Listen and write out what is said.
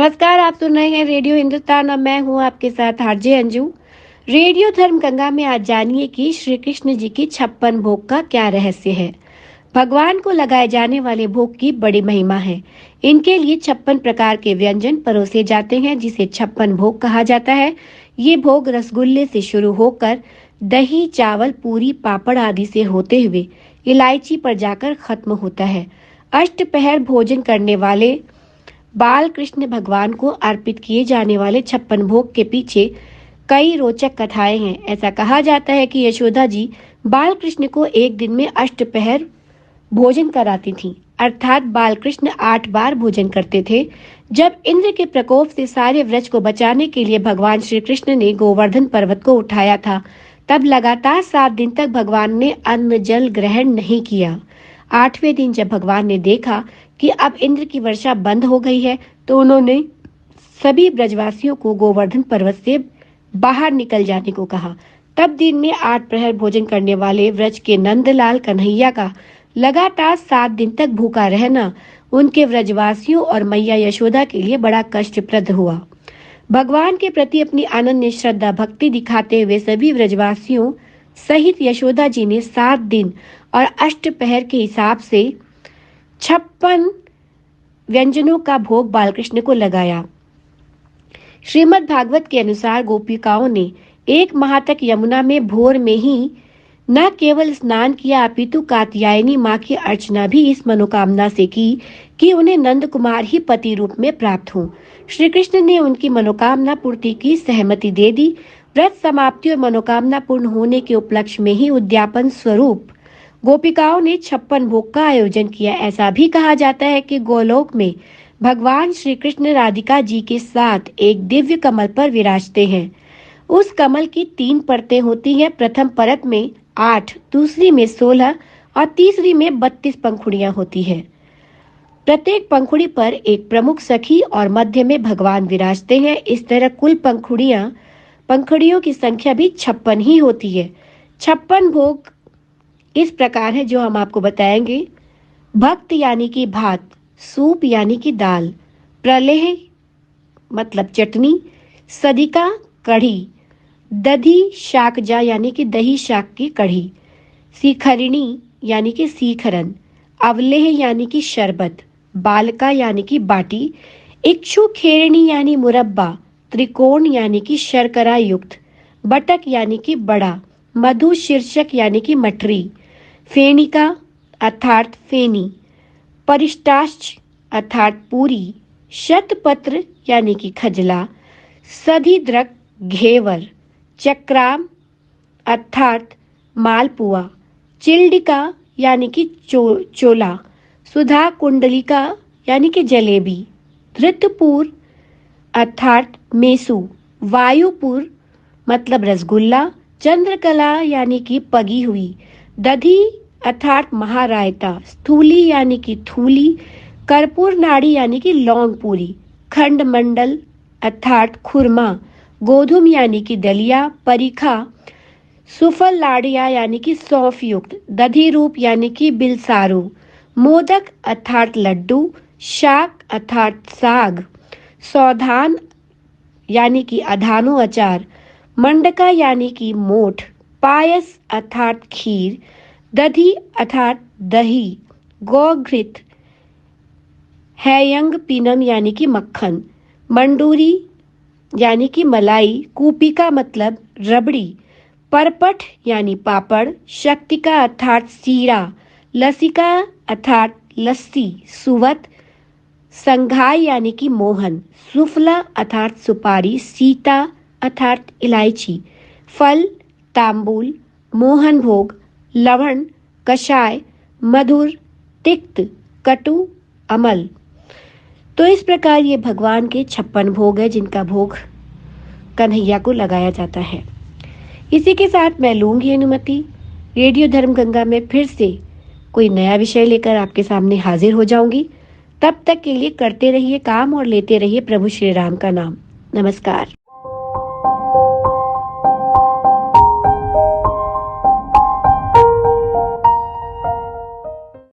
नमस्कार, आप सुन रहे हैं रेडियो हिंदुस्तान और मैं हूं आपके साथ आरजे अंजू। रेडियो धर्म गंगा में आज जानिए कि श्री कृष्ण जी की 56 भोग का क्या रहस्य है। भगवान को लगाए जाने वाले भोग की बड़ी महिमा है। इनके लिए 56 प्रकार के व्यंजन परोसे जाते हैं, जिसे 56 भोग कहा जाता है। ये भोग रसगुल्ले से शुरू होकर दही, चावल, पूरी, पापड़ आदि से होते हुए इलायची पर जाकर खत्म होता है। अष्टपहर भोजन करने वाले बाल कृष्ण भगवान को अर्पित किए जाने वाले 56 भोग के पीछे कई रोचक कथाएं हैं। ऐसा कहा जाता है कि यशोदा जी बाल कृष्ण को एक दिन में अष्टपहर भोजन कराती थीं, अर्थात बाल कृष्ण 8 बार भोजन करते थे। जब इंद्र के प्रकोप से सारे व्रज को बचाने के लिए भगवान श्री कृष्ण ने गोवर्धन पर्वत को उठाया था, तब लगातार 7 दिन तक भगवान ने अन्न जल ग्रहण नहीं किया। 8वें दिन जब भगवान ने देखा कि अब इंद्र की वर्षा बंद हो गई है, तो उन्होंने सभी ब्रजवासियों को गोवर्धन पर्वत से बाहर निकल जाने को कहा। तब दिन में 8 प्रहर भोजन करने वाले व्रज के नंदलाल कन्हैया का लगातार 7 दिन तक भूखा रहना उनके व्रजवासियों और मैया यशोदा के लिए बड़ा कष्टप्रद हुआ। भगवान के प्रति अपनी अनन्य श्रद्धा भक्ति दिखाते हुए सभी व्रजवासियों सहित यशोदा जी ने 7 दिन और अष्टपहर के हिसाब से 56 व्यंजनों का भोग बालकृष्ण को लगाया। श्रीमद् भागवत के अनुसार गोपिकाओं ने 1 माह तक यमुना में भोर में ही न केवल स्नान किया, अपितु कात्यायनी माँ की अर्चना भी इस मनोकामना से की कि उन्हें नंद कुमार ही पति रूप में प्राप्त हो। श्री कृष्ण ने उनकी मनोकामना पूर्ति की सहमति दे दी। व्रत समाप्ति और मनोकामना पूर्ण होने के उपलक्ष्य में ही उद्यापन स्वरूप गोपिकाओं ने 56 भोग का आयोजन किया। ऐसा भी कहा जाता है कि गोलोक में भगवान श्री कृष्ण राधिका जी के साथ एक दिव्य कमल पर विराजते हैं। उस कमल की 3 परतें होती हैं। प्रथम परत में 8, दूसरी में 16 और तीसरी में 32 पंखुड़ियां होती हैं। प्रत्येक पंखुड़ी पर एक प्रमुख सखी और मध्य में भगवान विराजते हैं। इस तरह कुल पंखुड़ियों की संख्या भी 56 ही होती है। 56 भोग इस प्रकार है जो हम आपको बताएंगे। भक्त यानी कि भात, सूप यानी कि दाल, प्रलेह मतलब चटनी, सदिका कढ़ी, दधी शाकजा यानी कि दही शाक की कढ़ी, सीखरिणी यानी कि सीखरन, अवलेह यानी कि शरबत, बालका यानी कि बाटी, इक्षु खेरणी यानी मुरब्बा, त्रिकोण यानी कि शर्करा युक्त, बटक यानी कि बड़ा, मधु शीर्षक यानी कि मठरी, फेनिका अर्थात फेनी, परिष्टाश्च अर्थात पूरी, शतपत्र यानी कि खजला, सधिद्रक घेवर, चक्राम अर्थात मालपुआ, चिल्डिका यानी कि चोला, सुधा कुंडलिका यानी कि जलेबी, धृतपुर अर्थात मेसू, वायुपुर मतलब रसगुल्ला, चंद्रकला यानी कि पगी हुई, दधी अर्थात महारायता, स्थूली यानी कि थूली, कर्पूर नाड़ी यानी कि लौंग पूरी, खंड मंडल अर्थात खुरमा, गोधुम यानी कि दलिया, परीखा, सुफल लाड़िया यानी कि सौंफ युक्त, दधी रूप यानी कि बिलसारू, मोदक अर्थात लड्डू, शाक अर्थात साग, सौधान यानी कि अधानो अचार, मंडका यानी कि मोठ, पायस अर्थात खीर, दधी अर्थात दही, गौघृत, हैयंग पीनम यानी कि मक्खन, मंडूरी यानी कि मलाई, कूपिका मतलब रबड़ी, परपट यानी पापड़, शक्तिका अर्थात सीरा, लसिका अर्थात लस्सी, सुवत, संघाई यानी कि मोहन, सुफला अर्थात सुपारी, सीता अर्थात इलायची, फल तांबूल, मोहन भोग, लवण, कषाय, मधुर, तिक्त, कटु, अमल। तो इस प्रकार ये भगवान के 56 भोग है जिनका भोग कन्हैया को लगाया जाता है। इसी के साथ मैं लूंगी अनुमति। रेडियो धर्म गंगा में फिर से कोई नया विषय लेकर आपके सामने हाजिर हो जाऊंगी। तब तक के लिए करते रहिए काम और लेते रहिए प्रभु श्री राम का नाम। नमस्कार।